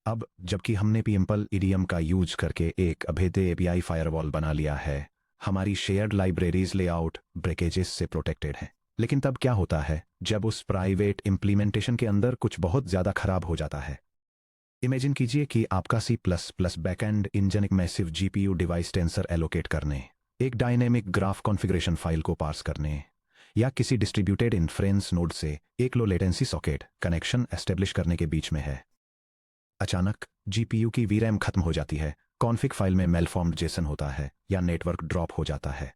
अब जबकि हमने पीएमपल ईडीएम का यूज करके एक अभेद्य एपीआई फायरवॉल बना लिया है, हमारी शेयर्ड लाइब्रेरीज लेआउट ब्रेकेजेस से प्रोटेक्टेड है। लेकिन तब क्या होता है जब उस प्राइवेट इम्प्लीमेंटेशन के अंदर कुछ बहुत ज़्यादा खराब हो जाता है? इमेजिन कीजिए कि आपका C plus plus backend engine एक massive GPU device tensor allocate करने, एक डायनेमिक ग्राफ कॉन्फ़िगरेशन फाइल को पार्स करने, या किसी डिस्ट्रीब्यूटेड इन्फ्रेंस नोड से एक low latency socket connection establish करने के बीच में है। अचानक जीपीयू की वीरैम खत्म हो जाती है, कॉन्फ़िग फाइल में मेलफॉर्म्ड जेसन होता है या नेटवर्क ड्रॉप हो जाता है।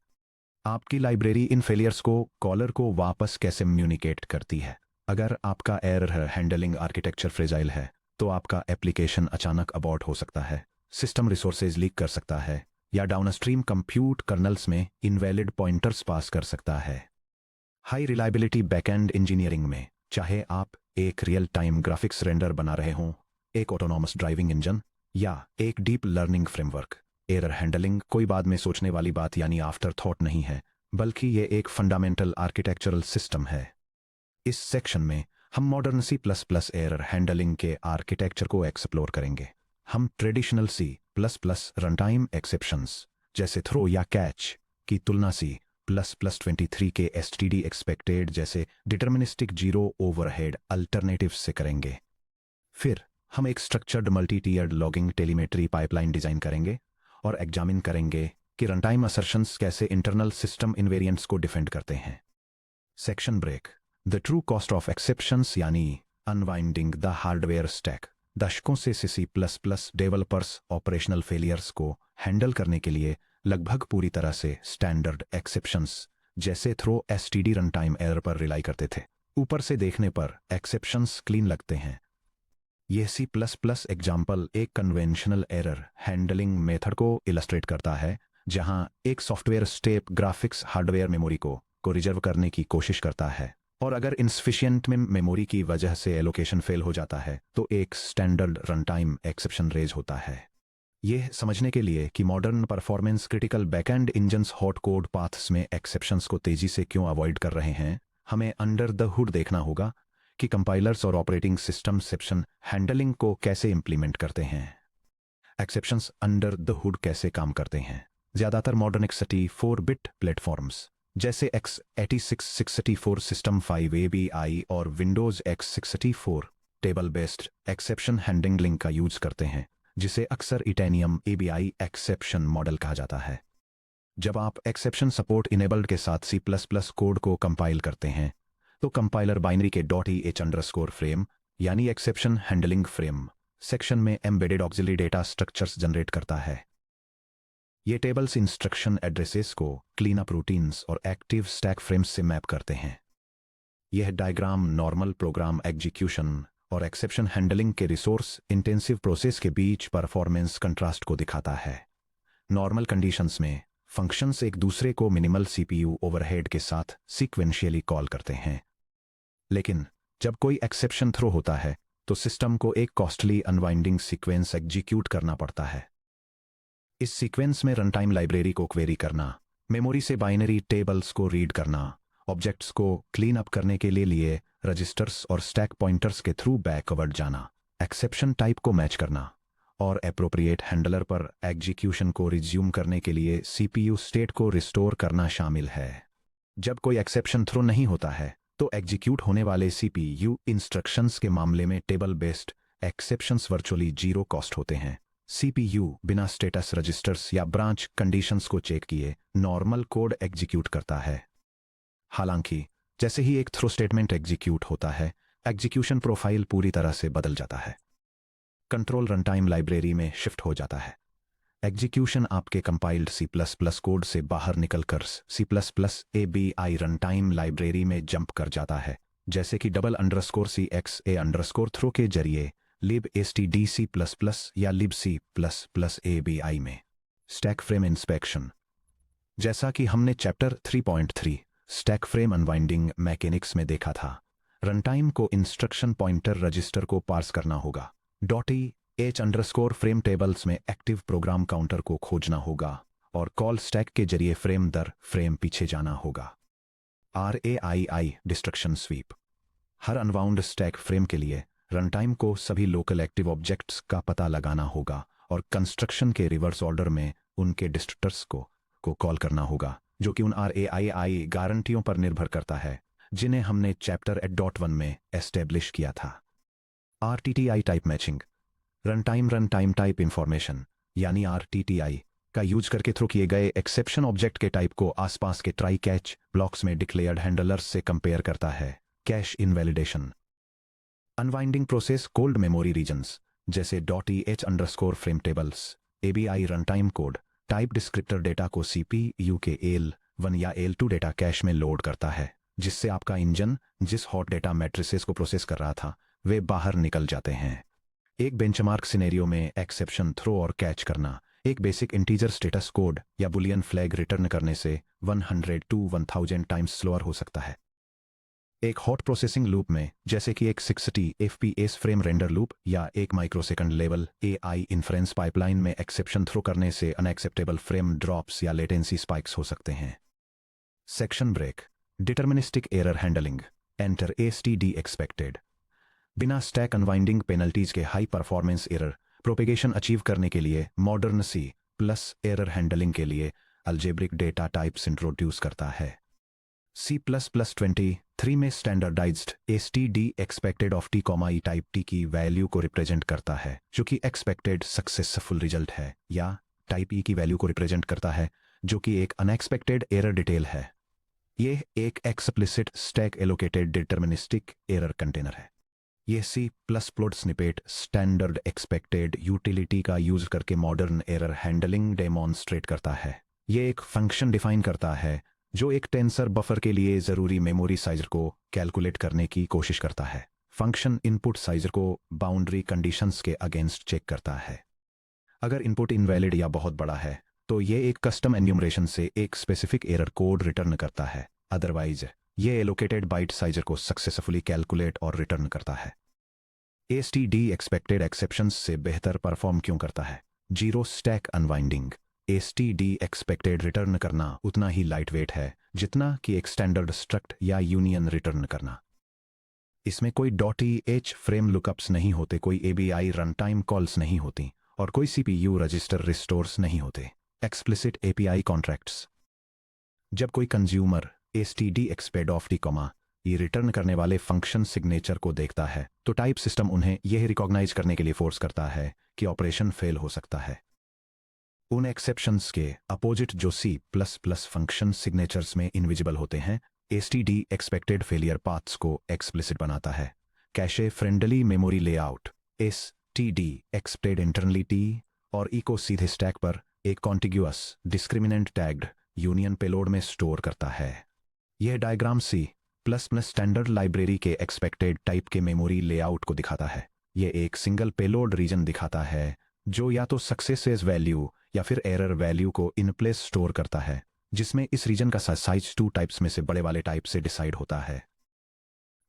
आपकी लाइब्रेरी इन फेलियर्स को कॉलर को वापस कैसे कम्युनिकेट करती है? अगर आपका एरर हैंडलिंग आर्किटेक्चर फ्रेजाइल है, तो आपका एप्लीकेशन अचानक अबॉर्ट हो सकता है, सिस्टम रिसोर्सेज लीक कर सकता है, या डाउनस्ट्रीम कंप्यूट कर्नल्स में इनवैलिड पॉइंटर्स पास कर सकता है। हाई रिलायबिलिटी बैकएंड इंजीनियरिंग में, चाहे आप एक रियल टाइम ग्राफिक्स रेंडर बना रहे हों, एक ऑटोनॉमस ड्राइविंग इंजन, या एक deep learning framework, error handling कोई बाद में सोचने वाली बात यानी आफ्टर थॉट नहीं है, बल्कि ये एक फंडामेंटल आर्किटेक्चरल सिस्टम है। इस सेक्शन में हम modern C plus plus error handling के आर्किटेक्चर को एक्सप्लोर करेंगे। हम traditional C plus plus runtime exceptions जैसे थ्रो या कैच की तुलना सी प्लस प्लस 23 के एसटीडी एक्सपेक्टेड जैसे डिटर्मिनिस्टिक जीरो ओवरहेड अल्टरनेटिव से करेंगे। फिर हम एक structured multi tiered logging telemetry pipeline design करेंगे और एग्जामिन करेंगे कि रनटाइम असर्शंस कैसे इंटरनल सिस्टम इन्वेरिएंट्स को डिफेंड करते हैं। Section break, the true cost of exceptions यानी अनवाइंडिंग द हार्डवेयर स्टैक। दशकों से C plus plus developers operational failures को हैंडल करने के लिए लगभग पूरी तरह से स्टैंडर्ड एक्सेप्शंस जैसे थ्रो एसटीडी रनटाइम एरर पर रिलाई करते थे। ऊपर से देखने पर एक्सेप्शंस क्लीन लगते हैं। यह सी प्लस प्लस एग्जाम्पल एक कन्वेंशनल एरर हैंडलिंग मेथड को इलस्ट्रेट करता है, जहां एक software step graphics hardware memory को रिजर्व करने की कोशिश करता है, और अगर इनसफिशिएंट मेमोरी की वजह से एलोकेशन फेल हो जाता है तो एक स्टैंडर्ड रनटाइम एक्सेप्शन रेज होता है। यह समझने के लिए कि modern performance critical backend engines hot code paths में एक्सेप्शंस को तेजी से क्यों अवॉइड कर रहे हैं, हमें अंडर द हुड देखना होगा कि कंपाइलर्स और ऑपरेटिंग सिस्टम एक्सेप्शन हैंडलिंग को कैसे इंप्लीमेंट करते हैं। एक्सेप्शंस अंडर द हुड कैसे काम करते हैं? ज्यादातर मॉडर्न x64 बिट प्लेटफॉर्म्स जैसे x86 664 सिस्टम 5 ABI और Windows x64 table based exception handling का यूज करते हैं, जिसे अक्सर इटेनियम ABI एक्सेप्शन मॉडल कहा जाता है। जब आप एक्सेप्शन सपोर्ट इनेबल्ड के साथ C++ कोड को कंपाइल करते हैं, तो कंपाइलर बाइनरी के .h_frame यानी एक्सेप्शन हैंडलिंग फ्रेम सेक्शन में embedded auxiliary data structures generate करता है। ये टेबल्स इंस्ट्रक्शन एड्रेसेस को क्लीन अप रूटीन्स और एक्टिव स्टैक फ्रेम्स से मैप करते हैं। यह डायग्राम नॉर्मल प्रोग्राम एग्जीक्यूशन और एक्सेप्शन हैंडलिंग के रिसोर्स इंटेंसिव प्रोसेस के बीच परफॉर्मेंस कंट्रास्ट को दिखाता है। नॉर्मल कंडीशंस में फंक्शंस एक दूसरे को मिनिमल सीपीयू ओवरहेड के साथ सीक्वेंशियली कॉल करते हैं, लेकिन जब कोई एक्सेप्शन थ्रो होता है तो सिस्टम को एक कॉस्टली अनवाइंडिंग सीक्वेंस एग्जीक्यूट करना पड़ता है। इस सीक्वेंस में रनटाइम लाइब्रेरी को क्वेरी करना, मेमोरी से बाइनरी टेबल्स को रीड करना, ऑब्जेक्ट्स को क्लीन अप करने के लिए रजिस्टर्स और स्टैक पॉइंटर्स के थ्रू बैकवर्ड जाना, एक्सेप्शन टाइप को मैच करना, और एप्रोप्रिएट हैंडलर पर एग्जीक्यूशन को रिज्यूम करने के लिए सीपीयू स्टेट को रिस्टोर करना शामिल है। जब कोई एक्सेप्शन थ्रो नहीं होता है तो एग्जीक्यूट होने वाले सीपीयू इंस्ट्रक्शंस के मामले में table based exceptions virtually zero cost होते हैं। सीपीयू बिना स्टेटस रजिस्टर्स या ब्रांच कंडीशंस को चेक किए नॉर्मल कोड एग्जीक्यूट करता है। हालांकि जैसे ही एक थ्रो स्टेटमेंट एग्जीक्यूट होता है, एग्जीक्यूशन प्रोफाइल पूरी तरह से बदल जाता है। कंट्रोल रनटाइम लाइब्रेरी में शिफ्ट हो जाता है। एग्जीक्यूशन आपके कंपाइल्ड C++ कोड से बाहर निकलकर C++ ABI रनटाइम लाइब्रेरी में जंप कर जाता है, जैसे कि $CXA_ थ्रो के जरिए libstdc++ या libc++ ABI में। स्टैक फ्रेम इंस्पेक्शन, जैसा कि हमने chapter 3.3 stack frame unwinding mechanics में देखा था, रनटाइम को इंस्ट्रक्शन पॉइंटर रजिस्टर को पार्स करना होगा। .h_frame टेबल्स में एक्टिव प्रोग्राम काउंटर को खोजना होगा और कॉल स्टैक के जरिए फ्रेम दर फ्रेम पीछे जाना होगा। RAII डिस्ट्रक्शन स्वीप, हर अनवाउंड स्टैक फ्रेम के लिए रन टाइम को सभी लोकल एक्टिव ऑब्जेक्ट्स का पता लगाना होगा और कंस्ट्रक्शन के रिवर्स ऑर्डर में उनके डिस्ट्रक्टर्स को कॉल करना होगा, जो कि उन RAII गारंटियों पर निर्भर करता है जिन्हें हमने चैप्टर 8.1 में एस्टेब्लिश किया था। RTTI type matching run time type information यानी RTTI का यूज करके थ्रो किए गए एक्सेप्शन ऑब्जेक्ट के टाइप को आसपास के ट्राई कैच ब्लॉक्स में डिक्लेयर्ड हैंडलर्स से कंपेयर करता है। Cache invalidation unwinding process cold memory regions जैसे .EH_frame tables ABI run time code type descriptor data को CPU के AL1 या AL2 डेटा कैश में लोड करता है, जिससे आपका इंजन जिस हॉट डेटा मैट्रिसेस को प्रोसेस कर रहा था वे बाहर निकल जाते हैं। एक बेंचमार्क सिनेरियो में एक्सेप्शन थ्रो और कैच करना एक बेसिक इंटीजर स्टेटस कोड या बुलियन फ्लैग रिटर्न करने से 100 to 1000 टाइम्स स्लोअर हो सकता है। एक हॉट प्रोसेसिंग लूप में, जैसे कि एक 60 FPS फ्रेम रेंडर लूप या एक microsecond level AI inference pipeline में एक्सेप्शन थ्रो करने से अनएक्सेप्टेबल फ्रेम ड्रॉप्स या लेटेंसी स्पाइक्स हो सकते हैं। Section break deterministic error handling enter ASTD expected बिना स्टैक अनवाइंडिंग पेनल्टीज के high performance error propagation achieve करने के लिए मॉडर्न C+ एरर हैंडलिंग के लिए अल्जेब्रिक डेटा टाइप्स इंट्रोड्यूस करता है। C++23 में standardized ASTD expected of T, E type T की वैल्यू को रिप्रेजेंट करता है, जो कि एक्सपेक्टेड सक्सेसफुल रिजल्ट है, या टाइप E की वैल्यू को रिप्रेजेंट करता है, जो कि एक अनएक्सपेक्टेड एरर डिटेल है। यह एक explicit stack allocated deterministic error container है। यह C++ snippet standard expected utility का यूज करके मॉडर्न एरर हैंडलिंग डेमोन्स्ट्रेट करता है। यह एक फंक्शन डिफाइन करता है जो एक टेंसर बफर के लिए जरूरी मेमोरी साइज को कैलकुलेट करने की कोशिश करता है। फंक्शन इनपुट साइज को बाउंड्री कंडीशंस के अगेंस्ट चेक करता है। अगर इनपुट इनवैलिड या बहुत बड़ा है तो यह एक कस्टम एन्यूमरेशन से एक स्पेसिफिक एरर कोड रिटर्न करता है। अदरवाइज यह एलोकेटेड बाइट साइज को सक्सेसफुली कैलकुलेट और रिटर्न करता है। ASTD एक्सपेक्टेड एक्सेप्शंस से बेहतर परफॉर्म क्यों करता है? Zero stack unwinding ASTD expected return करना उतना ही लाइट वेट है जितना कि एक स्टैंडर्ड स्ट्रक्ट या यूनियन रिटर्न करना। इसमें कोई .EH फ्रेम लुकअप्स नहीं होते, कोई ABI रन टाइम कॉल्स नहीं होती और कोई CPU रजिस्टर रिस्टोर्स नहीं होते। एक्सप्लिसिट API कॉन्ट्रैक्ट्स जब कोई consumer ASTD expected of T, ये रिटर्न करने वाले फंक्शन सिग्नेचर को देखता है तो टाइप सिस्टम उन्हें यह रिकॉग्नाइज करने के लिए फोर्स करता है कि ऑपरेशन फेल हो सकता है। उन एक्सेप्शंस के अपोजिट जो C++ फंक्शन सिग्नेचर्स में इनविजिबल होते हैं, ASTD एक्सपेक्टेड फेलियर पाथ्स को एक्सप्लिसिट बनाता है। Cache friendly memory layout ASTD expected internally T और E को सीधे स्टैक पर एक contiguous discriminant tagged union payload में स्टोर करता है। यह डायग्राम C++ स्टैंडर्ड लाइब्रेरी के एक्सपेक्टेड टाइप के मेमोरी लेआउट को दिखाता है। यह एक सिंगल पेलोड रीजन दिखाता है जो या तो सक्सेस वैल्यू या फिर एरर वैल्यू को इन प्लेस स्टोर करता है, जिसमें इस रीजन का साइज 2 टाइप्स में से बड़े वाले टाइप से डिसाइड होता है।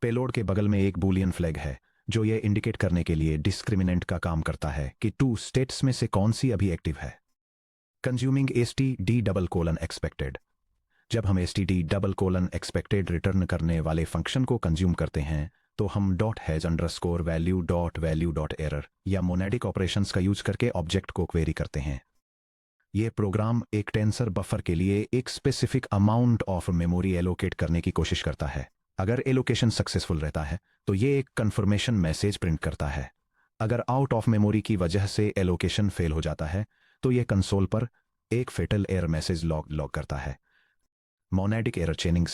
पेलोड के बगल में एक बूलियन फ्लैग है जो यह इंडिकेट करने के लिए डिस्क्रिमिनेंट का काम करता है कि 2 स्टेट्स में से कौन सी अभी एक्टिव है। कंज्यूमिंग ASTD एक्सपेक्टेड जब हम ASTD एक्सपेक्टेड रिटर्न करने वाले फंक्शन को कंज्यूम करते हैं तो हम .has_value.value.error या मोनेडिक ऑपरेशंस का यूज करके ऑब्जेक्ट को क्वेरी करते हैं। यह प्रोग्राम एक टेंसर बफर के लिए एक specific amount of memory allocate करने की कोशिश करता है। अगर एलोकेशन सक्सेसफुल रहता है तो यह एक कंफर्मेशन मैसेज प्रिंट करता है। अगर आउट ऑफ मेमोरी की वजह से एलोकेशन फेल हो जाता है तो यह कंसोल पर एक फेटल एरर मैसेज लॉग करता है। मोनेडिक एरर चेनिंग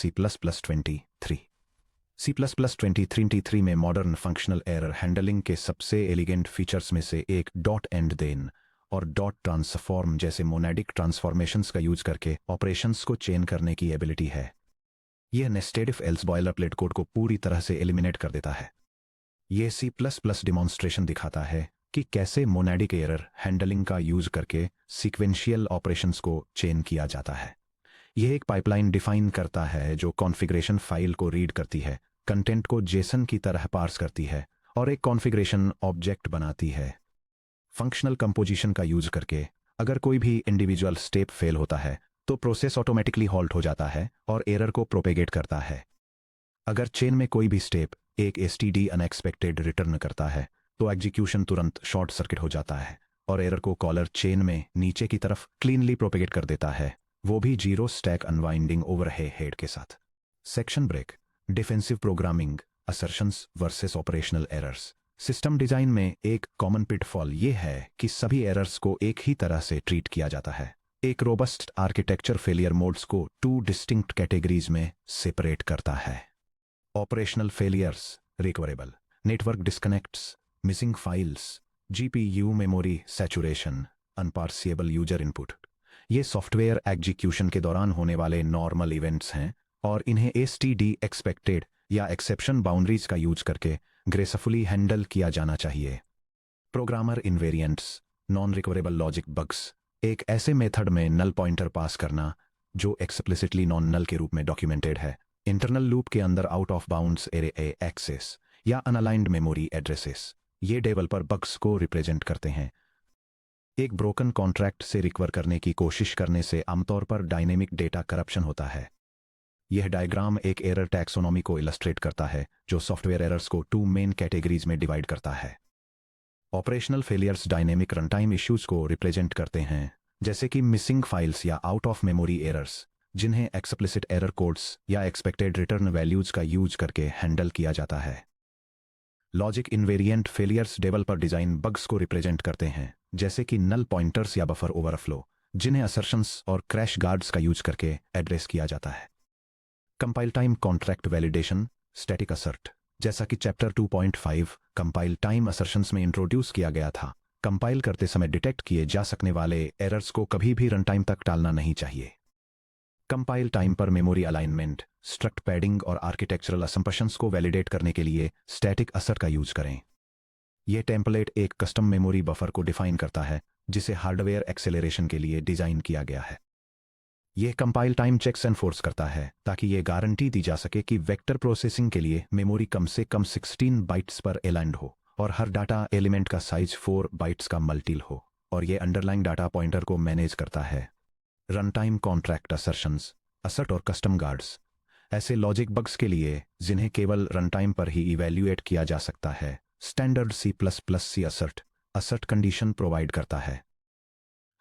C++23 में मॉडर्न फंक्शनल एरर हैंडलिंग के सबसे एलिगेंट फीचर्स में से एक एंड देन और ट्रांसफॉर्म जैसे मोनेडिक ट्रांसफॉर्मेशंस का यूज करके ऑपरेशंस को चेन करने की एबिलिटी है। यह nested if else boilerplate code को पूरी तरह से एलिमिनेट कर देता है। यह C++ डिमॉन्स्ट्रेशन दिखाता है कि कैसे मोनेडिक एरर हैंडलिंग का यूज करके सीक्वेंशियल ऑपरेशंस को चेन किया जाता है। यह एक पाइपलाइन डिफाइन करता है जो कॉन्फ़िगरेशन फाइल को रीड करती है, कंटेंट को जेसन की तरह पार्स करती है और एक कॉन्फ़िगरेशन ऑब्जेक्ट बनाती है। फंक्शनल कंपोजिशन का यूज करके अगर कोई भी इंडिविजुअल स्टेप फेल होता है तो प्रोसेस ऑटोमेटिकली हॉल्ट हो जाता है और एरर को प्रोपेगेट करता है। अगर चेन में कोई भी स्टेप एक एसटीडी अनएक्सपेक्टेड रिटर्न करता है तो एग्जीक्यूशन तुरंत शॉर्ट सर्किट हो जाता है और एरर को कॉलर चेन में नीचे की तरफ क्लीनली प्रोपेगेट कर देता है, वो भी जीरो स्टैक अनवाइंडिंग ओवरहेड के साथ। Section break, defensive programming, assertions versus operational errors. System design में एक कॉमन पिटफॉल ये है कि सभी एरर्स को एक ही तरह से ट्रीट किया जाता है। एक रोबस्ट आर्किटेक्चर फेलियर मोड्स को 2 डिस्टिंक्ट कैटेगरीज में सेपरेट करता है। Operational failures, recoverable, network disconnects, missing files, GPU memory saturation, unparseable user input. ये सॉफ्टवेयर एग्जीक्यूशन के दौरान होने वाले नॉर्मल इवेंट्स हैं और इन्हें एसटीडी एक्सपेक्टेड या एक्सेप्शन बाउंड्रीज का यूज करके ग्रेसफुली हैंडल किया जाना चाहिए। Programmer invariants, non recoverable logic bugs, एक ऐसे मेथड में नल पॉइंटर पास करना जो एक्सप्लिसिटली नॉन नल के रूप में डॉक्यूमेंटेड है, इंटरनल लूप के अंदर out of bounds array access या अनअलाइंड मेमोरी एड्रेसेस, ये डेवलपर बग्स को रिप्रेजेंट करते हैं। एक ब्रोकन कॉन्ट्रैक्ट से रिकवर करने की कोशिश करने से आमतौर पर डायनेमिक डेटा करप्शन होता है। यह डायग्राम एक एरर टैक्सोनॉमी को इलस्ट्रेट करता है जो सॉफ्टवेयर एरर्स को 2 मेन कैटेगरीज में डिवाइड करता है। Operational failures dynamic runtime issues को रिप्रेजेंट करते हैं, जैसे कि मिसिंग फाइल्स या आउट ऑफ मेमोरी एरर्स, जिन्हें एक्सप्लिसिट एरर कोड्स या एक्सपेक्टेड रिटर्न वैल्यूज का यूज करके हैंडल किया जाता है। Logic invariant failures developer design bugs को रिप्रेजेंट करते हैं, जैसे कि नल पॉइंटर्स या बफर ओवरफ्लो, जिन्हें असर्शंस और क्रैश गार्ड्स का यूज करके एड्रेस किया जाता है। Compile time contract validation, static assert, जैसा कि चैप्टर 2.5 कंपाइल टाइम असर्शंस में इंट्रोड्यूस किया गया था, कंपाइल करते समय डिटेक्ट किए जा सकने वाले एरर्स को कभी भी रन टाइम तक टालना नहीं चाहिए। कंपाइल टाइम पर मेमोरी अलाइनमेंट, स्ट्रक्ट पैडिंग और आर्किटेक्चरल असम्पशंस को वैलिडेट करने के लिए स्टैटिक असर्ट का यूज करें। यह टेम्पलेट एक कस्टम मेमोरी बफर को डिफाइन करता है जिसे हार्डवेयर एक्सेलरेशन के लिए डिजाइन किया गया है। यह कंपाइल टाइम चेक्स एनफोर्स करता है ताकि यह गारंटी दी जा सके कि वेक्टर प्रोसेसिंग के लिए मेमोरी कम से कम 16 बाइट्स पर अलाइंड हो और हर डाटा एलिमेंट का साइज 4 बाइट्स का मल्टीपल हो, और यह अंडरलाइंग डाटा पॉइंटर को मैनेज करता है। Run time contract assertions, assert और कस्टम गार्ड्स, ऐसे लॉजिक बग्स के लिए जिन्हें केवल रन टाइम पर ही इवैल्यूएट किया जा सकता है, standard C++ assert assert condition provide करता है।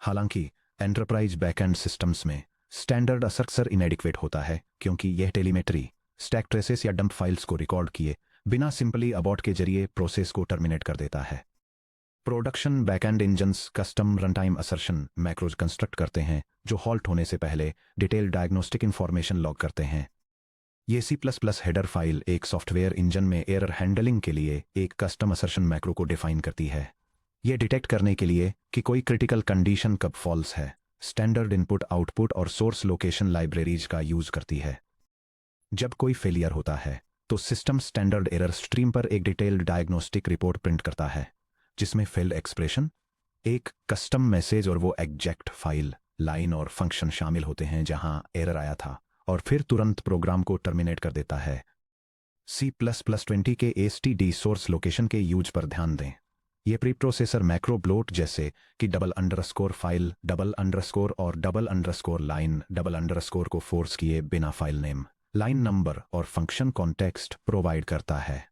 हालांकि एंटरप्राइज बैकएंड सिस्टम्स में स्टैंडर्ड असर्ट अक्सर इनएडिक्वेट होता है क्योंकि यह टेलीमेट्री, स्टैक ट्रेसेस या डंप फाइल्स को रिकॉर्ड किए बिना सिंपली अबॉर्ट के जरिए प्रोसेस को टर्मिनेट कर देता है। Production backend engines custom runtime assertion macros construct करते हैं जो हॉल्ट होने से पहले डिटेल डायग्नोस्टिक इंफॉर्मेशन लॉग करते हैं। ये C++ हेडर फाइल एक सॉफ्टवेयर इंजन में एरर हैंडलिंग के लिए एक कस्टम असर्शन मैक्रो को डिफाइन करती है। यह डिटेक्ट करने के लिए कि कोई क्रिटिकल कंडीशन कब फॉल्स है, स्टैंडर्ड इनपुट आउटपुट और सोर्स लोकेशन लाइब्रेरीज का यूज करती है। जब कोई फेलियर होता है तो सिस्टम स्टैंडर्ड एरर स्ट्रीम पर एक डिटेल्ड डायग्नोस्टिक रिपोर्ट प्रिंट करता है जिसमें फेल्ड एक्सप्रेशन, एक कस्टम मैसेज और वो एग्जैक्ट फाइल, लाइन और फंक्शन शामिल होते हैं जहां एरर आया था, और फिर तुरंत प्रोग्राम को टर्मिनेट कर देता है। C++20 के std सोर्स लोकेशन के यूज पर ध्यान दें। यह प्री प्रोसेसर मैक्रो ब्लोट जैसे कि double underscore file, double underscore और double underscore line, double underscore को फोर्स किए बिना फाइल नेम, लाइन नंबर और फंक्शन कॉन्टेक्स्ट प्रोवाइड करता है।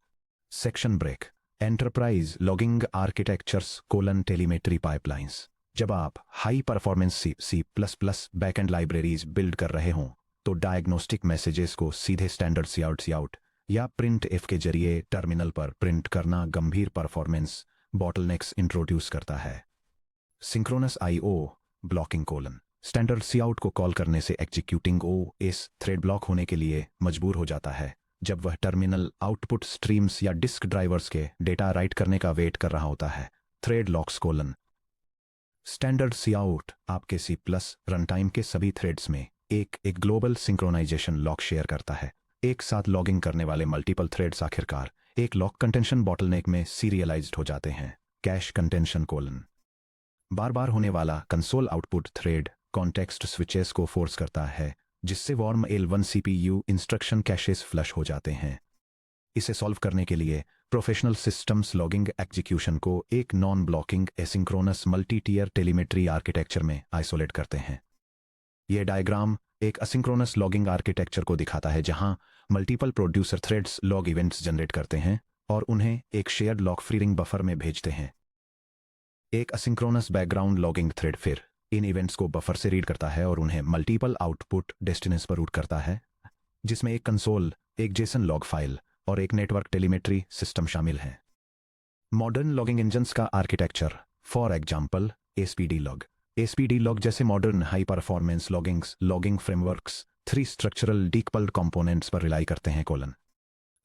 Section break, enterprise logging architectures telemetry pipelines. जब आप high performance C++ backend libraries build कर रहे हों तो डायग्नोस्टिक मैसेजेस को सीधे स्टैंडर्ड काउट या प्रिंट एफ के जरिए टर्मिनल पर प्रिंट करना गंभीर परफॉर्मेंस बॉटलनेक्स इंट्रोड्यूस करता है। Synchronous IO blocking standard cout को कॉल करने से एग्जीक्यूटिंग OS थ्रेड ब्लॉक होने के लिए मजबूर हो जाता है जब वह टर्मिनल आउटपुट स्ट्रीम्स या डिस्क ड्राइवर्स के डेटा राइट करने का वेट कर रहा होता है। थ्रेड लॉक्स स्टैंडर्ड काउट आपके C+ रनटाइम के सभी थ्रेड्स में एक ग्लोबल सिंक्रोनाइजेशन लॉक शेयर करता है। एक साथ लॉगिंग करने वाले मल्टीपल थ्रेड्स आखिरकार एक लॉक कंटेंशन बॉटलनेक में सीरियलाइज्ड हो जाते हैं। कैश कंटेंशन बार बार होने वाला console output thread context switches को फोर्स करता है जिससे warm L1 CPU instruction caches flush हो जाते हैं। इसे सॉल्व करने के लिए प्रोफेशनल सिस्टम्स लॉगिंग एग्जीक्यूशन को एक non blocking asynchronous multi tier telemetry architecture में आइसोलेट करते हैं। यह डायग्राम एक असिंक्रोनस लॉगिंग आर्किटेक्चर को दिखाता है जहां multiple producer threads log events generate करते हैं और उन्हें एक shared log free ring buffer में भेजते हैं। एक असिंक्रोनस बैकग्राउंड लॉगिंग थ्रेड फिर इन इवेंट्स को बफर से रीड करता है और उन्हें मल्टीपल आउटपुट डेस्टिनेशन पर रूट करता है, जिसमें एक कंसोल, एक जेसन लॉग फाइल और एक नेटवर्क टेलीमेट्री सिस्टम शामिल हैं। मॉडर्न लॉगिंग इंजन्स का architecture, for example SPD log. SPD log जैसे modern high performance logging frameworks 3 structural decoupled components पर रिलाई करते हैं।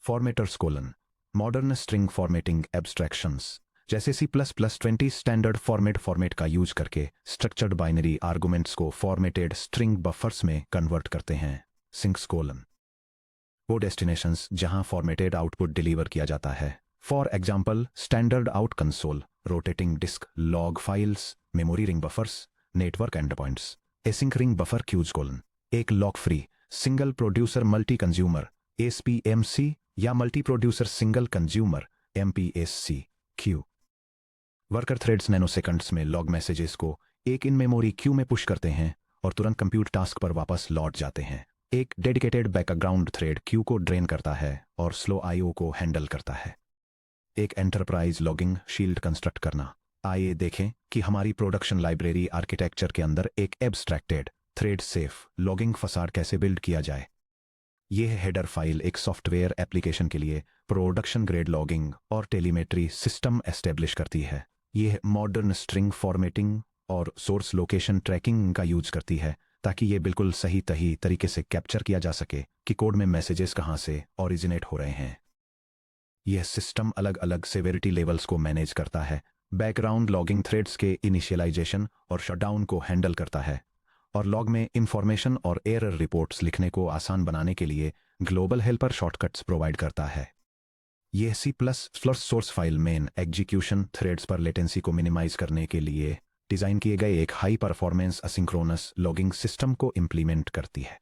Formatters modern string formatting abstractions जैसे C++20 स्टैंडर्ड फॉर्मेट का यूज करके स्ट्रक्चर्ड बाइनरी आर्गुमेंट्स को formatted string buffers में convert करते हैं। सिंक्स वो डेस्टिनेशंस जहां फॉर्मेटेड आउटपुट डिलीवर किया जाता है, for example standard out console, rotating disk, log files, memory ring buffers, network end points. Async ring buffer queues एक lock free single producer multi consumer SPMC या multi producer single consumer MPSC queue. Worker threads nanoseconds में log messages को एक in memory queue में push करते हैं और तुरंत कंप्यूट टास्क पर वापस लौट जाते हैं। एक डेडिकेटेड बैकग्राउंड थ्रेड क्यू को ड्रेन करता है और स्लो IO को हैंडल करता है। एक एंटरप्राइज लॉगिंग शील्ड कंस्ट्रक्ट करना। आइए देखें कि हमारी प्रोडक्शन लाइब्रेरी आर्किटेक्चर के अंदर एक abstracted thread safe logging facade कैसे बिल्ड किया जाए। यह हेडर फाइल एक सॉफ्टवेयर एप्लीकेशन के लिए प्रोडक्शन ग्रेड लॉगिंग और टेलीमेट्री सिस्टम एस्टेब्लिश करती है। यह मॉडर्न स्ट्रिंग फॉर्मेटिंग और सोर्स लोकेशन ट्रैकिंग का यूज करती है ताकि ये बिल्कुल सही तरीके से कैप्चर किया जा सके कि कोड में मैसेजेस कहां से ओरिजिनेट हो रहे हैं। यह सिस्टम अलग अलग सेवेरिटी लेवल्स को मैनेज करता है, बैकग्राउंड लॉगिंग थ्रेड्स के इनिशियलाइजेशन और शटडाउन को हैंडल करता है और लॉग में इंफॉर्मेशन और एरर रिपोर्ट्स लिखने को आसान बनाने के लिए ग्लोबल हेल्पर शॉर्टकट्स प्रोवाइड करता है। यह C++ source file main execution threads पर लेटेंसी को मिनिमाइज करने के लिए डिजाइन किए गए एक high performance asynchronous logging system को इंप्लीमेंट करती है।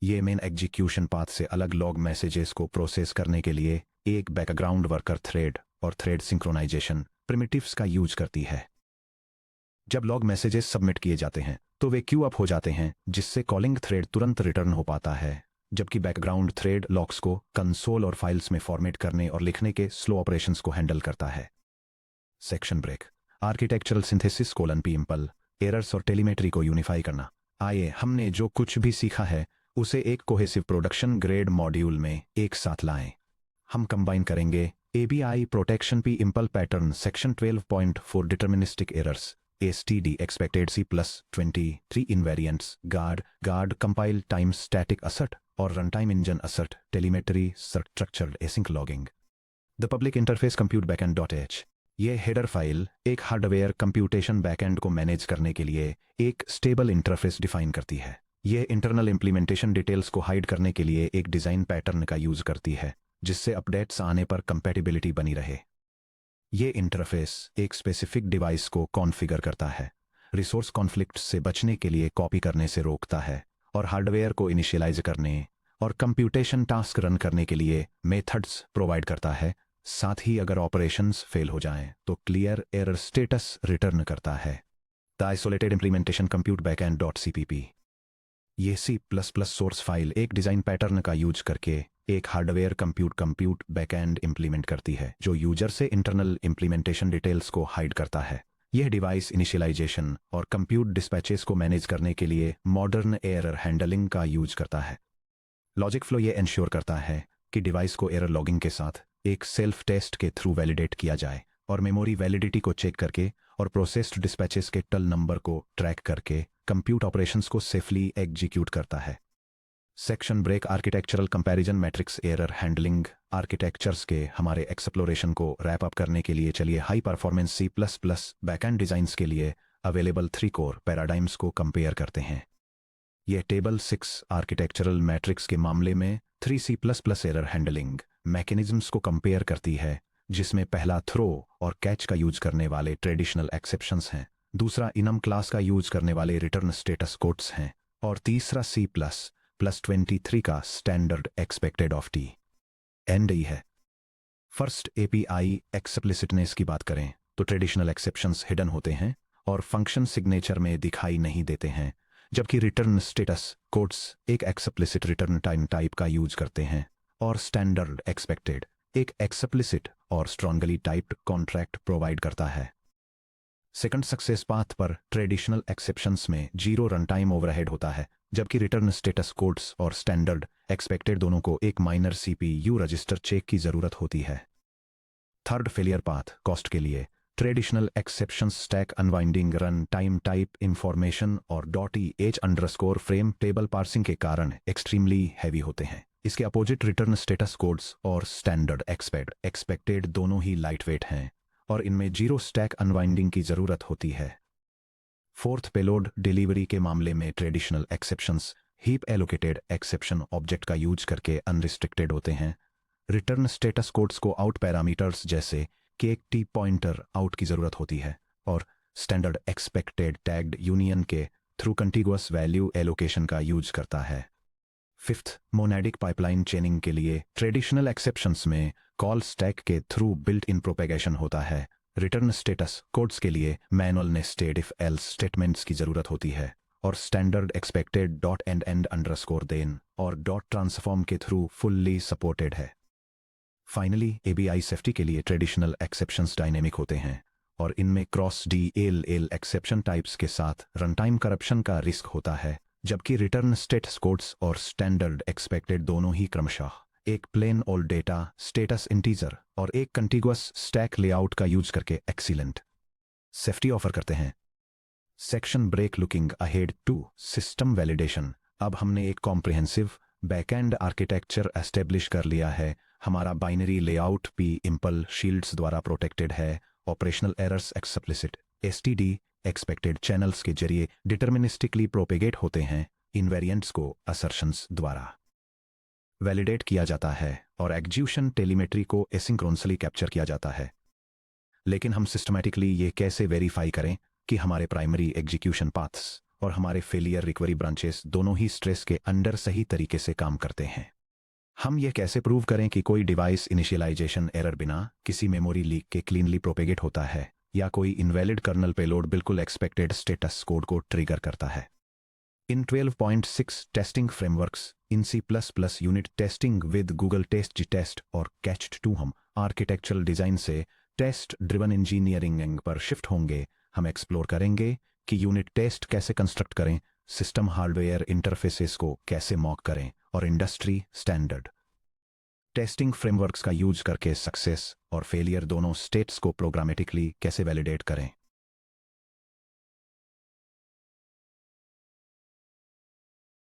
यह मेन एग्जीक्यूशन पाथ से अलग लॉग मैसेजेस को प्रोसेस करने के लिए एक बैकग्राउंड वर्कर थ्रेड और थ्रेड सिंक्रोनाइजेशन प्रिमिटिव्स का यूज करती है। जब लॉग मैसेजेस सबमिट किए जाते हैं तो वे क्यू अप हो जाते हैं, जिससे कॉलिंग थ्रेड तुरंत रिटर्न हो पाता है, जबकि बैकग्राउंड थ्रेड लॉग्स को कंसोल और फाइल्स में फॉर्मेट करने और लिखने के स्लो ऑपरेशंस को हैंडल करता है। Section break architectural synthesis pimpl errors और टेलीमेट्री को यूनिफाई करना। आइए हमने जो कुछ भी सीखा है उसे एक कोहेसिव प्रोडक्शन ग्रेड मॉड्यूल में एक साथ लाएं। हम कंबाइन करेंगे ABI protection pimple pattern section 12.4 deterministic errors STD expected C+23 invariants guard compile time static assert और runtime engine assert telemetry structured async logging। The public interface compute backend.h ये header file एक hardware computation backend को manage करने के लिए एक stable interface define करती है। यह इंटरनल इंप्लीमेंटेशन डिटेल्स को हाइड करने के लिए एक डिजाइन पैटर्न का यूज करती है, जिससे अपडेट्स आने पर कंपैटिबिलिटी बनी रहे। ये इंटरफेस एक स्पेसिफिक डिवाइस को कॉन्फ़िगर करता है, रिसोर्स कॉन्फ्लिक्ट से बचने के लिए कॉपी करने से रोकता है और हार्डवेयर को इनिशियलाइज करने और कंप्यूटेशन टास्क रन करने के लिए मेथड्स प्रोवाइड करता है। साथ ही अगर ऑपरेशंस फेल हो जाएं तो क्लियर एरर स्टेटस रिटर्न करता है। द आइसोलेटेड इंप्लीमेंटेशन कंप्यूट बैकएंड.cpp ये C++ सोर्स फाइल एक डिजाइन पैटर्न का यूज करके एक हार्डवेयर कंप्यूट बैकएंड इंप्लीमेंट करती है, जो यूजर से इंटरनल इंप्लीमेंटेशन डिटेल्स को हाइड करता है। यह डिवाइस इनिशियलाइजेशन और कंप्यूट डिस्पैचेस को मैनेज करने के लिए मॉडर्न एरर हैंडलिंग का यूज करता है। लॉजिक फ्लो यह इंश्योर करता है कि डिवाइस को एरर लॉगिंग के साथ एक सेल्फ टेस्ट के थ्रू वैलिडेट किया जाए और मेमोरी वैलिडिटी को चेक करके और प्रोसेस्ड डिस्पैचेस के टल नंबर को ट्रैक करके कंप्यूट ऑपरेशंस को सेफली एग्जीक्यूट करता है। Section break architectural comparison matrix error handling architectures के हमारे एक्सप्लोरेशन को रैप अप करने के लिए चलिए high performance C++ backend designs के लिए अवेलेबल 3 कोर पैराडाइम्स को कंपेयर करते हैं। यह टेबल 6 आर्किटेक्चरल मैट्रिक्स के मामले में 3 C++ एरर हैंडलिंग मैकेनिज्म्स को कंपेयर करती है, जिसमें पहला थ्रो और कैच का यूज करने वाले ट्रेडिशनल एक्सेप्शंस हैं, दूसरा इनम क्लास का यूज करने वाले रिटर्न स्टेटस कोड्स हैं और तीसरा C++23 का standard expected of T and E है। फर्स्ट API एक्सप्लिसिटनेस की बात करें तो ट्रेडिशनल एक्सेप्शंस हिडन होते हैं और फंक्शन सिग्नेचर में दिखाई नहीं देते हैं, जबकि रिटर्न स्टेटस कोड्स एक एक्सप्लिसिट रिटर्न टाइम टाइप का यूज करते हैं और स्टैंडर्ड एक्सपेक्टेड एक एक्सप्लिसिट और स्ट्रांगली टाइप्ड कॉन्ट्रैक्ट प्रोवाइड करता है। सेकंड सक्सेस पाथ पर ट्रेडिशनल एक्सेप्शंस में जीरो रन टाइम ओवरहेड होता है, जबकि रिटर्न स्टेटस कोड्स और स्टैंडर्ड एक्सपेक्टेड दोनों को एक माइनर सीपीयू रजिस्टर चेक की जरूरत होती है। थर्ड फेलियर पाथ कॉस्ट के लिए traditional exceptions stack unwinding run time type information और .eh_ फ्रेम टेबल पार्सिंग के कारण एक्सट्रीमली हैवी होते हैं। इसके अपोजिट रिटर्न स्टेटस कोड्स और स्टैंडर्ड एक्सपेक्टेड दोनों ही लाइटवेट हैं और इनमें जीरो स्टैक अनवाइंडिंग की जरूरत होती है। फोर्थ पेलोड डिलीवरी के मामले में traditional exceptions heap allocated exception object का यूज करके अनरिस्ट्रिक्टेड होते हैं। रिटर्न स्टेटस कोड्स को आउट पैरामीटर्स जैसे केक टी पॉइंटर आउट की जरूरत होती है और स्टैंडर्ड एक्सपेक्टेड टैग्ड यूनियन के थ्रू कंटिगुअस वैल्यू एलोकेशन का यूज करता है। फिफ्थ मोनेडिक पाइपलाइन चेनिंग के लिए ट्रेडिशनल एक्सेप्शंस में कॉल स्टैक के थ्रू बिल्ट इन प्रोपेगेशन होता है। रिटर्न स्टेटस कोड्स के लिए manual nested if else statements की जरूरत होती है और स्टैंडर्ड एक्सपेक्टेड .end_then और .transform के थ्रू फुल्ली सपोर्टेड है। फाइनली एबीआई सेफ्टी के लिए ट्रेडिशनल एक्सेप्शंस डायनेमिक होते हैं और इनमें क्रॉस DLL एक्सेप्शन टाइप्स के साथ रनटाइम करप्शन का रिस्क होता है, जबकि रिटर्न स्टेटस कोड्स और स्टैंडर्ड एक्सपेक्टेड दोनों ही क्रमशः एक plain old data status integer और एक कंटिगुअस स्टैक लेआउट का यूज करके एक्सीलेंट सेफ्टी ऑफर करते हैं। Section break looking ahead to system validation. अब हमने एक कॉम्प्रिहेंसिव बैकएंड आर्किटेक्चर एस्टेब्लिश कर लिया है। हमारा binary layout P Imphal shields द्वारा प्रोटेक्टेड है। Operational errors explicit STD expected channels के जरिए डिटर्मिनिस्टिकली प्रोपेगेट होते हैं। इनवेरिएंट्स को असर्शंस द्वारा वैलिडेट किया जाता है और एग्जीक्यूशन टेलीमेट्री को एसिंक्रोनसली कैप्चर किया जाता है। लेकिन हम सिस्टमैटिकली ये कैसे वेरीफाई करें कि हमारे प्राइमरी एग्जीक्यूशन पाथ्स और हमारे फेलियर रिकवरी ब्रांचेस दोनों ही स्ट्रेस के अंडर सही तरीके से काम करते हैं? हम ये कैसे प्रूव करें कि कोई डिवाइस इनिशियलाइजेशन एरर बिना किसी मेमोरी लीक के क्लीनली प्रोपेगेट होता है या कोई इनवैलिड कर्नल पेलोड बिल्कुल एक्सपेक्टेड स्टेटस कोड को ट्रिगर करता है? In 12.6 testing frameworks in C++ unit testing with Google test test और कैच्ड-2 हम आर्किटेक्चरल डिजाइन से टेस्ट ड्रिवन इंजीनियरिंग पर शिफ्ट होंगे। हम एक्सप्लोर करेंगे कि यूनिट टेस्ट कैसे कंस्ट्रक्ट करें, सिस्टम हार्डवेयर इंटरफेसेस को कैसे मॉक करें और इंडस्ट्री स्टैंडर्ड टेस्टिंग फ्रेमवर्क्स का यूज करके सक्सेस और फेलियर दोनों स्टेट्स को प्रोग्रामेटिकली कैसे वैलिडेट करें।